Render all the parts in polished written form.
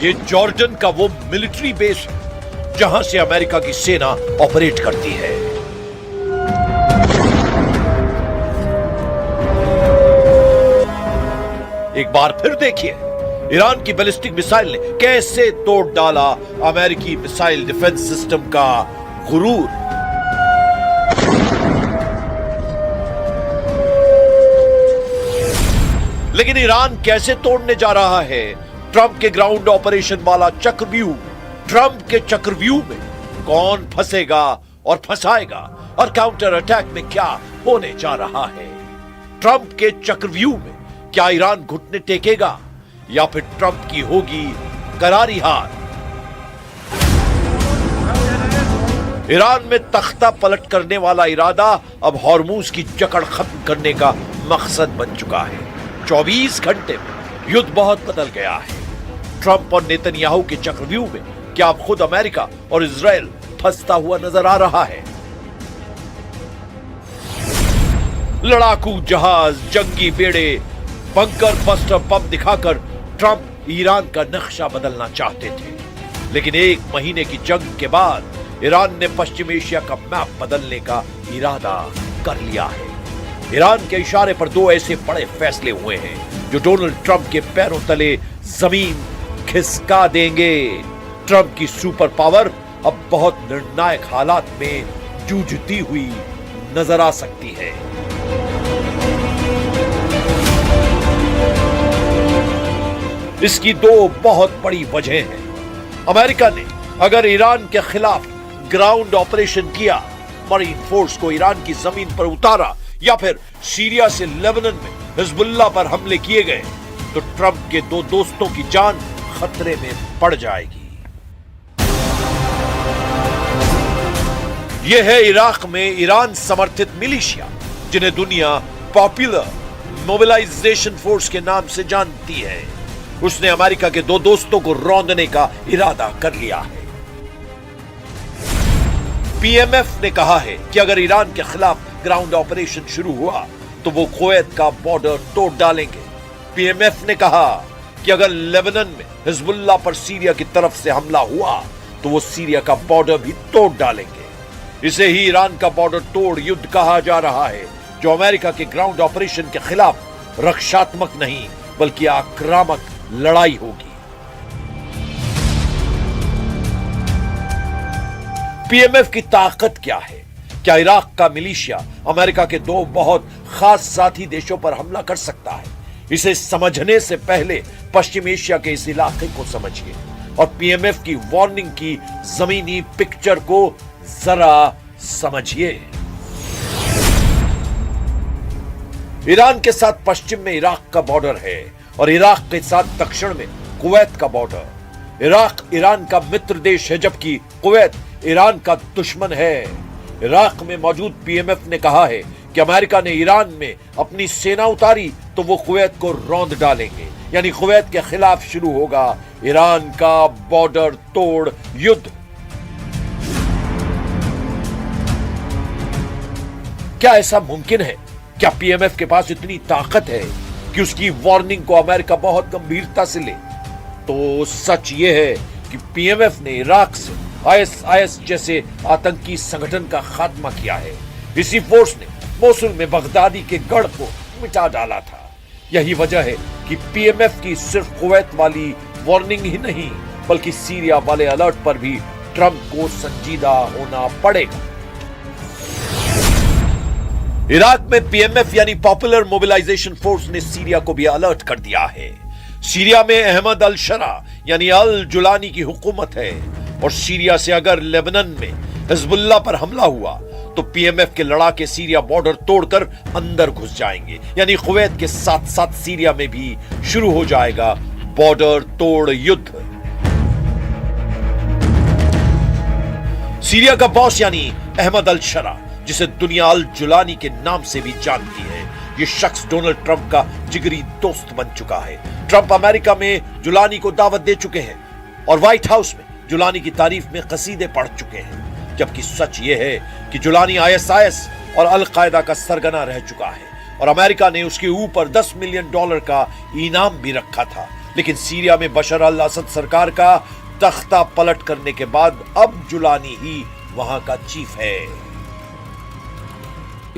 ये जॉर्डन का वो मिलिट्री बेस है जहां से अमेरिका की सेना ऑपरेट करती है। एक बार फिर देखिए ईरान की बैलिस्टिक मिसाइल ने कैसे तोड़ डाला अमेरिकी मिसाइल डिफेंस सिस्टम का गुरूर। लेकिन ईरान कैसे तोड़ने जा रहा है ट्रंप के ग्राउंड ऑपरेशन वाला चक्रव्यूह। ट्रंप के चक्रव्यूह में कौन फंसेगा और फंसाएगा और काउंटर अटैक में क्या होने जा रहा है। ट्रंप के चक्रव्यूह में क्या ईरान घुटने टेकेगा या फिर ट्रंप की होगी करारी हार। ईरान में तख्ता पलट करने वाला इरादा अब हॉर्मूज की जकड़ खत्म करने का मकसद बन चुका है। 24 घंटे में युद्ध बहुत बदल गया है। ट्रंप और नेतन्याहू के चक्रव्यूह में क्या अब खुद अमेरिका और इजराइल फंसता हुआ नजर आ रहा है। लड़ाकू जहाज, जंगी बेड़े, बंकर बस्टर बम दिखाकर ट्रंप ईरान का नक्शा बदलना चाहते थे। लेकिन एक महीने की जंग के बाद ईरान ने पश्चिम एशिया का मैप बदलने का इरादा कर लिया है। ईरान के इशारे पर दो ऐसे बड़े फैसले हुए हैं जो डोनाल्ड ट्रंप के पैरों तले जमीन खिसका देंगे। ट्रंप की सुपर पावर अब बहुत निर्णायक हालात में जूझती हुई नजर आ सकती है। इसकी दो बहुत बड़ी वजह हैं। अमेरिका ने अगर ईरान के खिलाफ ग्राउंड ऑपरेशन किया, मरीन फोर्स को ईरान की जमीन पर उतारा या फिर सीरिया से लेबनान में हिजबुल्लाह पर हमले किए गए तो ट्रंप के दो दोस्तों की जान खतरे में पड़ जाएगी। यह है इराक में ईरान समर्थित मिलिशिया जिन्हें दुनिया पॉपुलर मोबिलाइजेशन फोर्स के नाम से जानती है। उसने अमेरिका के दो दोस्तों को रौंदने का इरादा कर लिया है। पीएमएफ ने कहा है कि अगर ईरान के खिलाफ ग्राउंड ऑपरेशन शुरू हुआ तो वो कुवैत का बॉर्डर तोड़ डालेंगे। पीएमएफ ने कहा कि अगर लेबनान में हिजबुल्लाह पर सीरिया की तरफ से हमला हुआ तो वो सीरिया का बॉर्डर भी तोड़ डालेंगे। इसे ही ईरान का बॉर्डर तोड़ युद्ध कहा जा रहा है, जो अमेरिका के ग्राउंड ऑपरेशन के खिलाफ रक्षात्मक नहीं बल्कि आक्रामक लड़ाई होगी। पीएमएफ की ताकत क्या है? क्या इराक का मिलिशिया अमेरिका के दो बहुत खास साथी देशों पर हमला कर सकता है? इसे समझने से पहले पश्चिम एशिया के इस इलाके को समझिए और पीएमएफ की वार्निंग की जमीनी पिक्चर को जरा समझिए। ईरान के साथ पश्चिम में इराक का बॉर्डर है और इराक के साथ दक्षिण में कुवैत का बॉर्डर। इराक ईरान का मित्र देश है जबकि कुवैत ईरान का दुश्मन है। इराक में मौजूद पीएमएफ ने कहा है कि अमेरिका ने ईरान में अपनी सेना उतारी तो वो कुवैत को रौंद डालेंगे, यानी कुवैत के खिलाफ शुरू होगा ईरान का बॉर्डर तोड़ युद्ध। क्या ऐसा मुमकिन है? क्या पीएमएफ के पास इतनी ताकत है कि उसकी वार्निंग को अमेरिका बहुत गंभीरता से ले? तो सच यह है कि पीएमएफ ने इराक से आईएसआईएस जैसे आतंकी संगठन का खात्मा किया है। इसी फोर्स ने मोसुल में बगदादी के गढ़ को मिटा डाला था। यही वजह है कि पीएमएफ की सिर्फ कुवैत वाली वार्निंग ही नहीं बल्कि सीरिया वाले अलर्ट पर भी ट्रंप को संजीदा होना पड़ेगा। इराक में पीएमएफ यानी पॉपुलर मोबिलाइजेशन फोर्स ने सीरिया को भी अलर्ट कर दिया है। सीरिया में अहमद अल शरा यानी अल जुलानी की हुकूमत है और सीरिया से अगर लेबनान में हिजबुल्लाह पर हमला हुआ तो पीएमएफ के लड़ाके सीरिया बॉर्डर तोड़कर अंदर घुस जाएंगे, यानी कुवैत के साथ साथ सीरिया में भी शुरू हो जाएगा बॉर्डर तोड़ युद्ध। सीरिया का बॉस यानी अहमद अल शरा, जिसे दुनिया अल जुलानी के नाम से भी जानती है, ये शख्स डोनाल्ड ट्रंप का जिगरी दोस्त बन चुका है। ट्रंप अमेरिका में जुलानी को दावत दे चुके हैं और व्हाइट हाउस में जुलानी की तारीफ में कसीदे पढ़ चुके हैं, जबकि सच यह है कि जुलानी आईएसआईएस और अल कायदा का सरगना रह चुका है और अमेरिका ने उसके ऊपर $10 मिलियन का इनाम भी रखा था। लेकिन सीरिया में बशर अल असद सरकार का तख्ता पलट करने के बाद अब जुलानी ही वहां का चीफ है।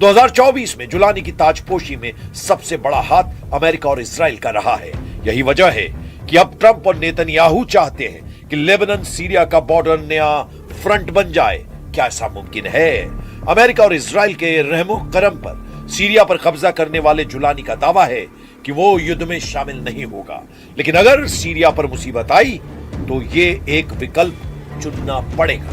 2024 में जुलानी की ताजपोशी में सबसे बड़ा हाथ अमेरिका और इजराइल का रहा है। यही वजह है कि अब ट्रंप और नेतन्याहू चाहते हैं कि लेबनान सीरिया का बॉर्डर नया फ्रंट बन जाए। क्या ऐसा मुमकिन है? अमेरिका और इजराइल के रहमो करम पर सीरिया पर कब्जा करने वाले जुलानी का दावा है कि वो युद्ध में शामिल नहीं होगा, लेकिन अगर सीरिया पर मुसीबत आई तो ये एक विकल्प चुनना पड़ेगा।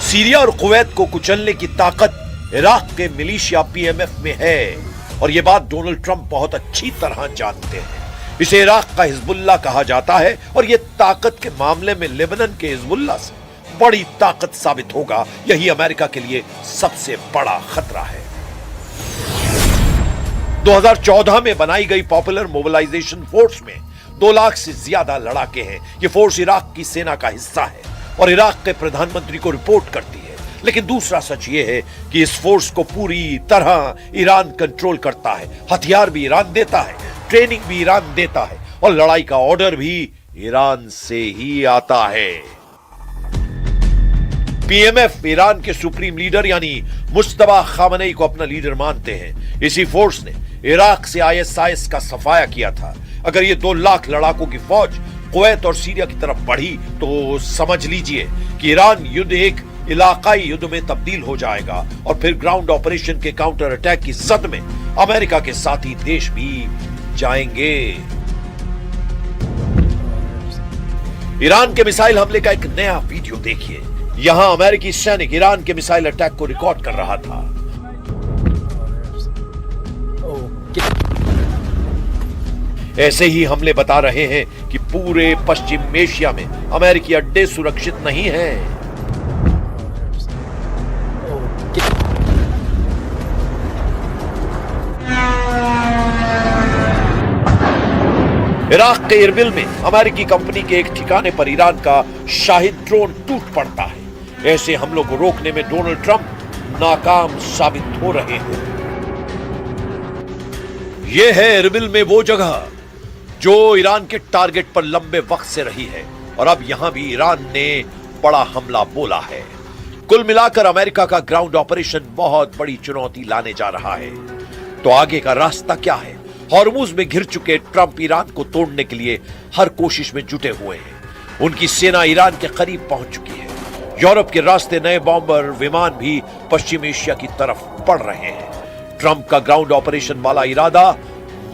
सीरिया और कुवैत को कुचलने की ताकत इराक के मिलिशिया पीएमएफ में है और यह बात डोनाल्ड ट्रंप बहुत अच्छी तरह जानते हैं। इसे इराक का हिजबुल्लाह कहा जाता है और यह ताकत के मामले में लेबनान के हिजबुल्लाह से बड़ी ताकत साबित होगा। यही अमेरिका के लिए सबसे बड़ा खतरा है। 2014 में बनाई गई पॉपुलर मोबिलाइजेशन फोर्स में 2 लाख से ज्यादा लड़ाके हैं। यह फोर्स इराक की सेना का हिस्सा है और इराक के प्रधानमंत्री को रिपोर्ट करती है। लेकिन दूसरा सच यह है कि इस फोर्स को पूरी तरह ईरान कंट्रोल करता है। हथियार भी ईरान देता है, ट्रेनिंग भी ईरान देता है और लड़ाई का ऑर्डर भी ईरान से ही आता है। पीएमएफ ईरान के सुप्रीम लीडर यानी मुस्तफा खामनेई को अपना लीडर मानते हैं। इसी फोर्स ने इराक से आईएसआईएस का सफाया किया था। अगर ये 2 लाख लड़ाकों की फौज कुवैत और सीरिया की तरफ बढ़ी तो समझ लीजिए कि ईरान युद्ध एक इलाकाई युद्ध में तब्दील हो जाएगा और फिर ग्राउंड ऑपरेशन के काउंटर अटैक की जद में अमेरिका के साथी देश भी जाएंगे। ईरान के मिसाइल हमले का एक नया वीडियो देखिए। यहां अमेरिकी सैनिक ईरान के मिसाइल अटैक को रिकॉर्ड कर रहा था। ऐसे ही हमले बता रहे हैं कि पूरे पश्चिम एशिया में अमेरिकी अड्डे सुरक्षित नहीं हैं। इराक के इरबिल में अमेरिकी कंपनी के एक ठिकाने पर ईरान का शाहिद ड्रोन टूट पड़ता है। ऐसे हमलों को रोकने में डोनाल्ड ट्रंप नाकाम साबित हो रहे हैं। यह है इरबिल में वो जगह जो ईरान के टारगेट पर लंबे वक्त से रही है और अब यहां भी ईरान ने बड़ा हमला बोला है। कुल मिलाकर अमेरिका का ग्राउंड ऑपरेशन बहुत बड़ी चुनौती लाने जा रहा है। तो आगे का रास्ता क्या है? हॉर्मुज में घिर चुके ट्रंप ईरान को तोड़ने के लिए हर कोशिश में जुटे हुए हैं। उनकी सेना ईरान के करीब पहुंच चुकी है। यूरोप के रास्ते नए बॉम्बर विमान भी पश्चिम एशिया की तरफ बढ़ रहे हैं। ट्रंप का ग्राउंड ऑपरेशन वाला इरादा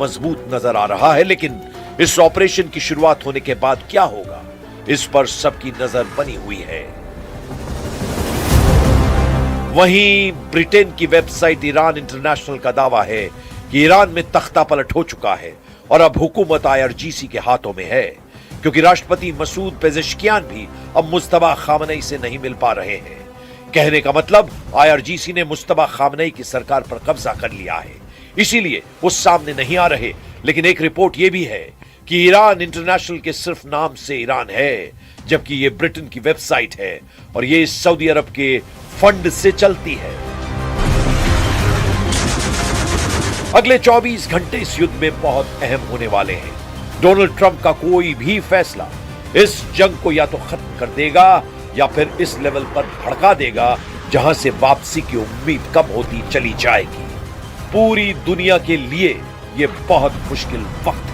मजबूत नजर आ रहा है, लेकिन इस ऑपरेशन की शुरुआत होने के बाद क्या होगा, इस पर सबकी नजर बनी हुई है। वहीं ब्रिटेन की वेबसाइट ईरान इंटरनेशनल का दावा है कि ईरान में तख्ता पलट हो चुका है और अब हुकूमत आईआरजीसी के हाथों में है, क्योंकि राष्ट्रपति मसूद पेजेश्कियान भी अब मुस्तफा खामनेई से नहीं मिल पा रहे हैं। कहने का मतलब आईआरजीसी ने मुस्तफा खामनेई की सरकार पर कब्जा कर लिया है, इसीलिए वो सामने नहीं आ रहे। लेकिन एक रिपोर्ट यह भी है कि ईरान इंटरनेशनल के सिर्फ नाम से ईरान है, जबकि ये ब्रिटेन की वेबसाइट है और ये सऊदी अरब के फंड से चलती है। अगले 24 घंटे इस युद्ध में बहुत अहम होने वाले हैं। डोनाल्ड ट्रंप का कोई भी फैसला इस जंग को या तो खत्म कर देगा या फिर इस लेवल पर भड़का देगा जहां से वापसी की उम्मीद कम होती चली जाएगी। पूरी दुनिया के लिए यह बहुत मुश्किल वक्त है।